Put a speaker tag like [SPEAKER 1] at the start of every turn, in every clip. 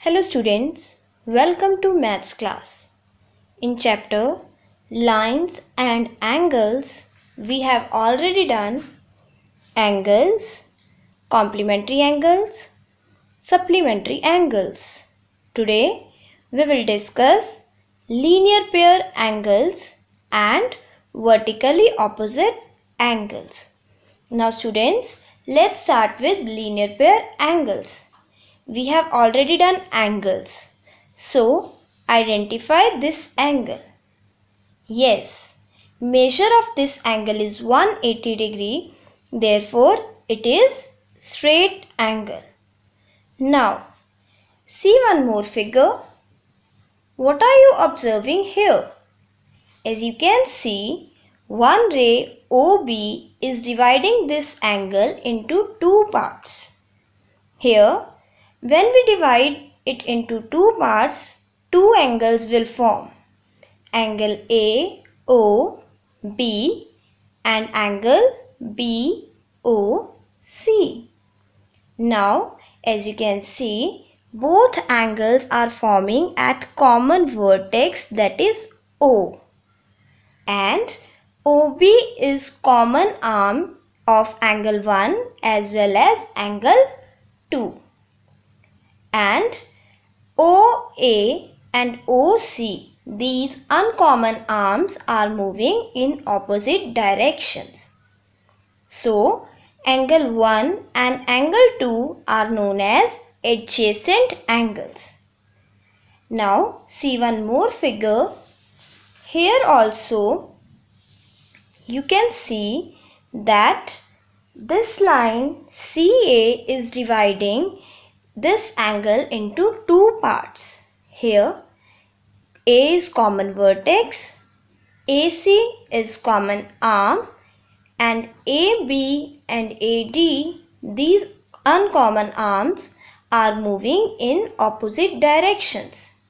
[SPEAKER 1] Hello students, welcome to Maths class. In chapter Lines and Angles, we have already done angles, complementary angles, supplementary angles. Today we will discuss linear pair angles and vertically opposite angles. Now students, let's start with linear pair angles. We have already done angles. So, identify this angle. Yes, measure of this angle is 180 degree. Therefore, it is straight angle. Now, see one more figure. What are you observing here? As you can see, one ray OB is dividing this angle into two parts. Here, when we divide it into two parts, two angles will form. Angle AOB and angle BOC. Now, as you can see, both angles are forming at common vertex, that is O. And OB is common arm of angle 1 as well as angle 2. And OA and OC, these uncommon arms are moving in opposite directions. So, angle 1 and angle 2 are known as adjacent angles. Now, see one more figure. Here also, you can see that this line CA is dividing this angle into two parts. Here A is common vertex, AC is common arm, and AB and AD, these uncommon arms, are moving in opposite directions.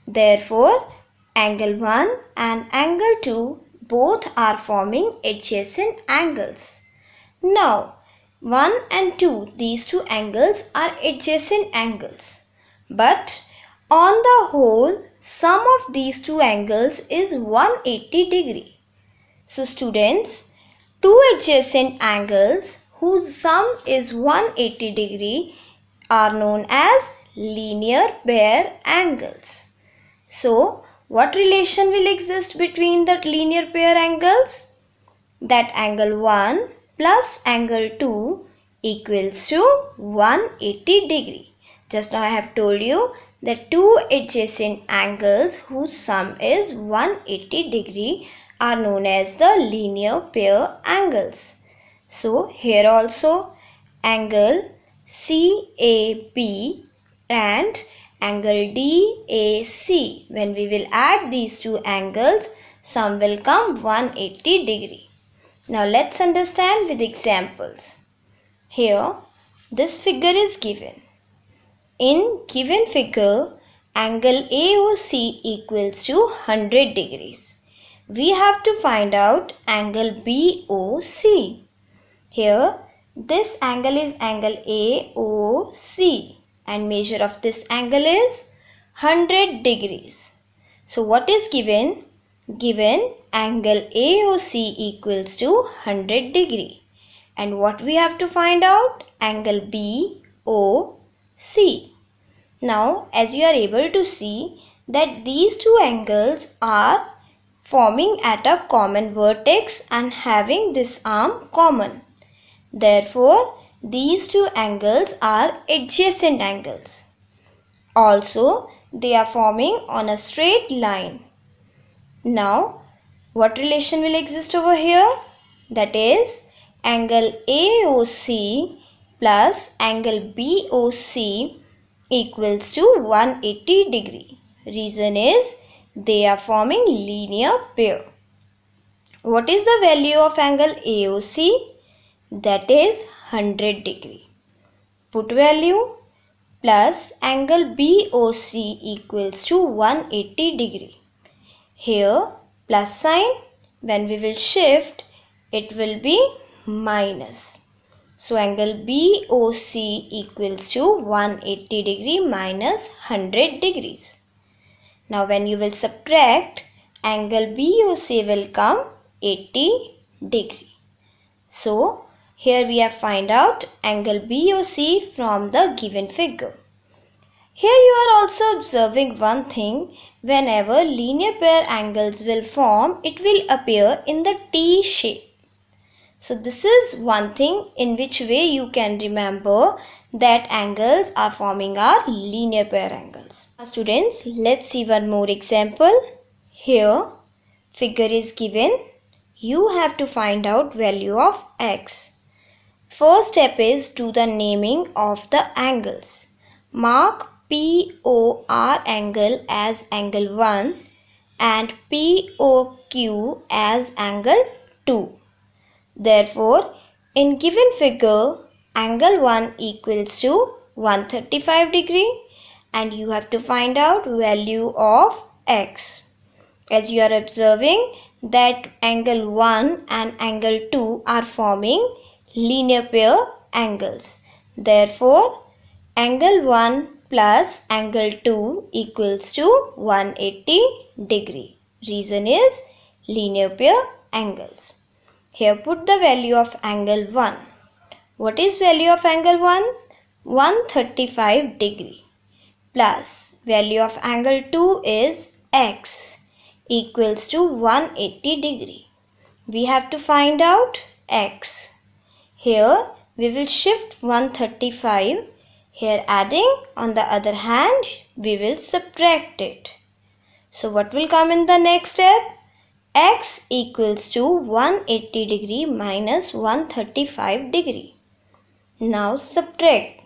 [SPEAKER 1] Therefore, angle 1 and angle 2 both are forming adjacent angles. Now, 1 and 2, these two angles are adjacent angles. But on the whole, sum of these two angles is 180 degree. So students, two adjacent angles whose sum is 180 degree are known as linear pair angles. So, what relation will exist between the linear pair angles? That angle 1 plus angle 2 equals to 180 degree. Just now I have told you that two adjacent angles whose sum is 180 degree are known as the linear pair angles. So here also angle CAB and angle DAC, when we will add these two angles, sum will come 180 degree. Now let's understand with examples. Here this figure is given. In given figure, angle AOC equals to 100 degrees. We have to find out angle BOC. Here this angle is angle AOC and measure of this angle is 100 degrees. So what is given? Given angle AOC equals to 100 degree. And what we have to find out? Angle BOC. Now, as you are able to see that these two angles are forming at a common vertex and having this arm common. Therefore, these two angles are adjacent angles. Also, they are forming on a straight line. Now, what relation will exist over here? That is, angle AOC plus angle BOC equals to 180 degree. Reason is they are forming linear pair. What is the value of angle AOC? That is 100 degree. Put value plus angle BOC equals to 180 degree. Here plus sign, when we will shift, it will be minus. So angle BOC equals to 180 degree minus 100 degrees. Now when you will subtract, angle BOC will come 80 degree. So here we have find out angle BOC from the given figure. Here you are also observing one thing. Whenever linear pair angles will form, it will appear in the T shape. So this is one thing in which way you can remember that angles are forming our linear pair angles. Now students, let's see one more example. Here figure is given. You have to find out value of x. First step is do the naming of the angles. Mark POR angle as angle 1 and POQ as angle 2. Therefore, in given figure, angle 1 equals to 135 degree and you have to find out value of x. As you are observing that angle 1 and angle 2 are forming linear pair angles. Therefore, angle 1 plus angle 2 equals to 180 degree. Reason is linear pair angles. Here put the value of angle 1. What is value of angle 1? 135 degree. Plus value of angle 2 is x equals to 180 degree. We have to find out x. Here we will shift 135. Here adding, on the other hand we will subtract it. So what will come in the next step? X equals to 180 degree minus 135 degree. Now subtract.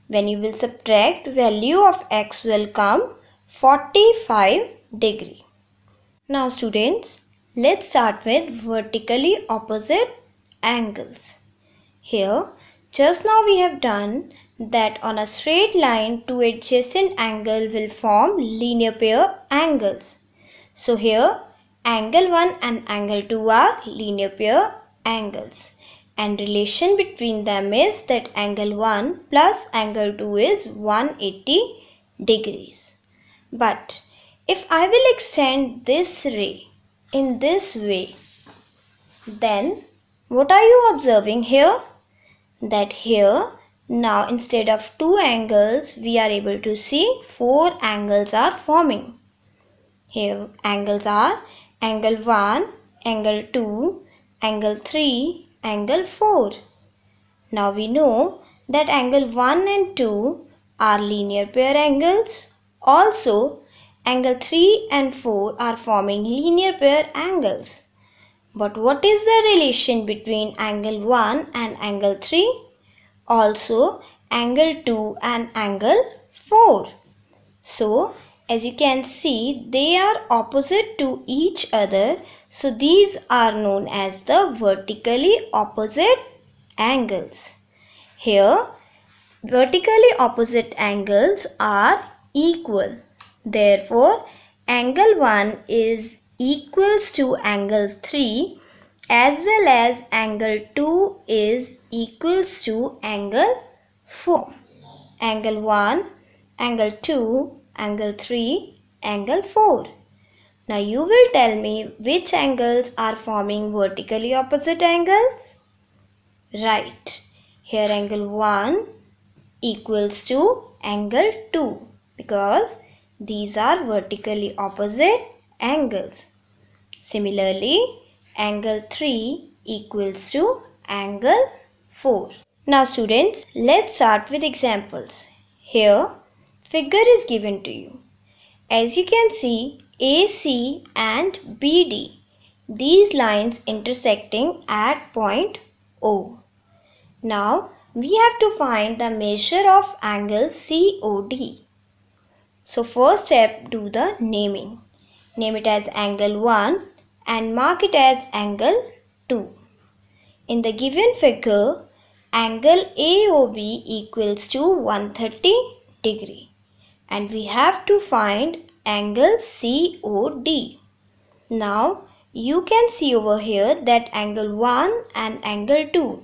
[SPEAKER 1] When you will subtract, value of x will come 45 degree. Now students, let's start with vertically opposite angles. Here, just now we have done that on a straight line, two adjacent angles will form linear pair angles. So here, angle 1 and angle 2 are linear pair angles. And relation between them is that angle 1 plus angle 2 is 180 degrees. But if I will extend this ray in this way, then what are you observing here? That here now instead of two angles we are able to see four angles are forming. Here angles are angle 1, angle 2, angle 3, angle 4. Now we know that angle 1 and 2 are linear pair angles. Also angle 3 and 4 are forming linear pair angles. But what is the relation between angle 1 and angle 3? Also angle 2 and angle 4. So as you can see, they are opposite to each other. So these are known as the vertically opposite angles. Here vertically opposite angles are equal. Therefore angle 1 is equals to angle 3 as well as angle 2 is equals to angle 4. Angle 1, angle 2, angle 3, angle 4. Now you will tell me which angles are forming vertically opposite angles? Right. Here angle 1 equals to angle 2 because these are vertically opposite angles. Similarly, angle 3 equals to angle 4. Now students, let's start with examples. Here, figure is given to you. As you can see, AC and BD, these lines intersecting at point O. Now, we have to find the measure of angle COD. So first step, do the naming. Name it as angle 1 and mark it as angle 2. In the given figure, angle AOB equals to 130 degree and we have to find angle COD. Now you can see over here that angle 1 and angle 2,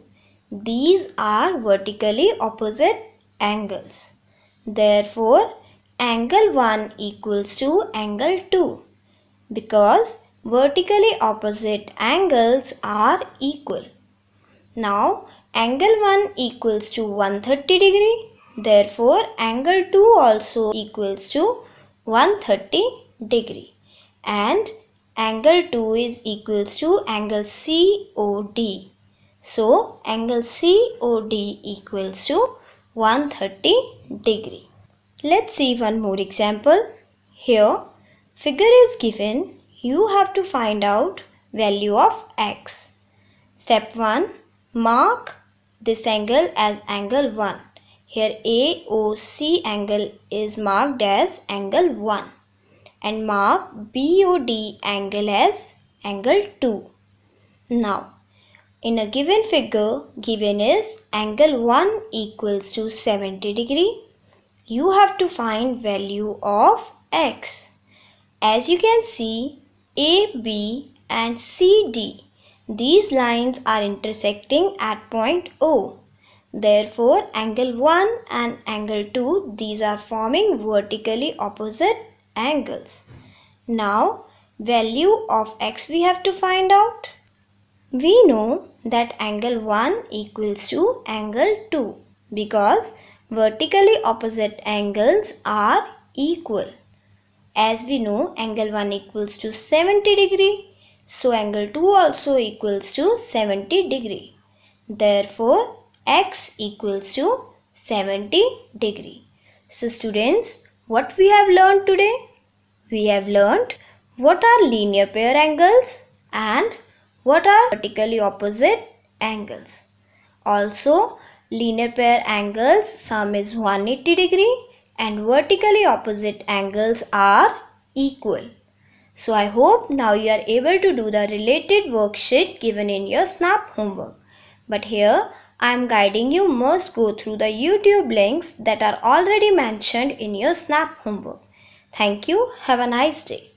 [SPEAKER 1] these are vertically opposite angles. Therefore, angle 1 equals to angle 2 because vertically opposite angles are equal. Now, angle 1 equals to 130 degree. Therefore, angle 2 also equals to 130 degree. And angle 2 is equals to angle COD. So, angle COD equals to 130 degree. Let's see one more example. Here, figure is given. You have to find out value of x. Step 1. Mark this angle as angle 1. Here AOC angle is marked as angle 1 and mark BOD angle as angle 2. Now, in a given figure, given is angle 1 equals to 70 degree. You have to find value of x. As you can see, AB and CD, these lines are intersecting at point O. Therefore, angle 1 and angle 2, these are forming vertically opposite angles. Now, value of x we have to find out. We know that angle 1 equals to angle 2 because vertically opposite angles are equal. As we know, angle 1 equals to 70 degree. So, angle 2 also equals to 70 degree. Therefore, x equals to 70 degree. So, students, what we have learned today? We have learned what are linear pair angles and what are vertically opposite angles. Also, linear pair angles, sum is 180 degree and vertically opposite angles are equal. So I hope now you are able to do the related worksheet given in your SNAP homework. But here I am guiding you must go through the YouTube links that are already mentioned in your SNAP homework. Thank you. Have a nice day.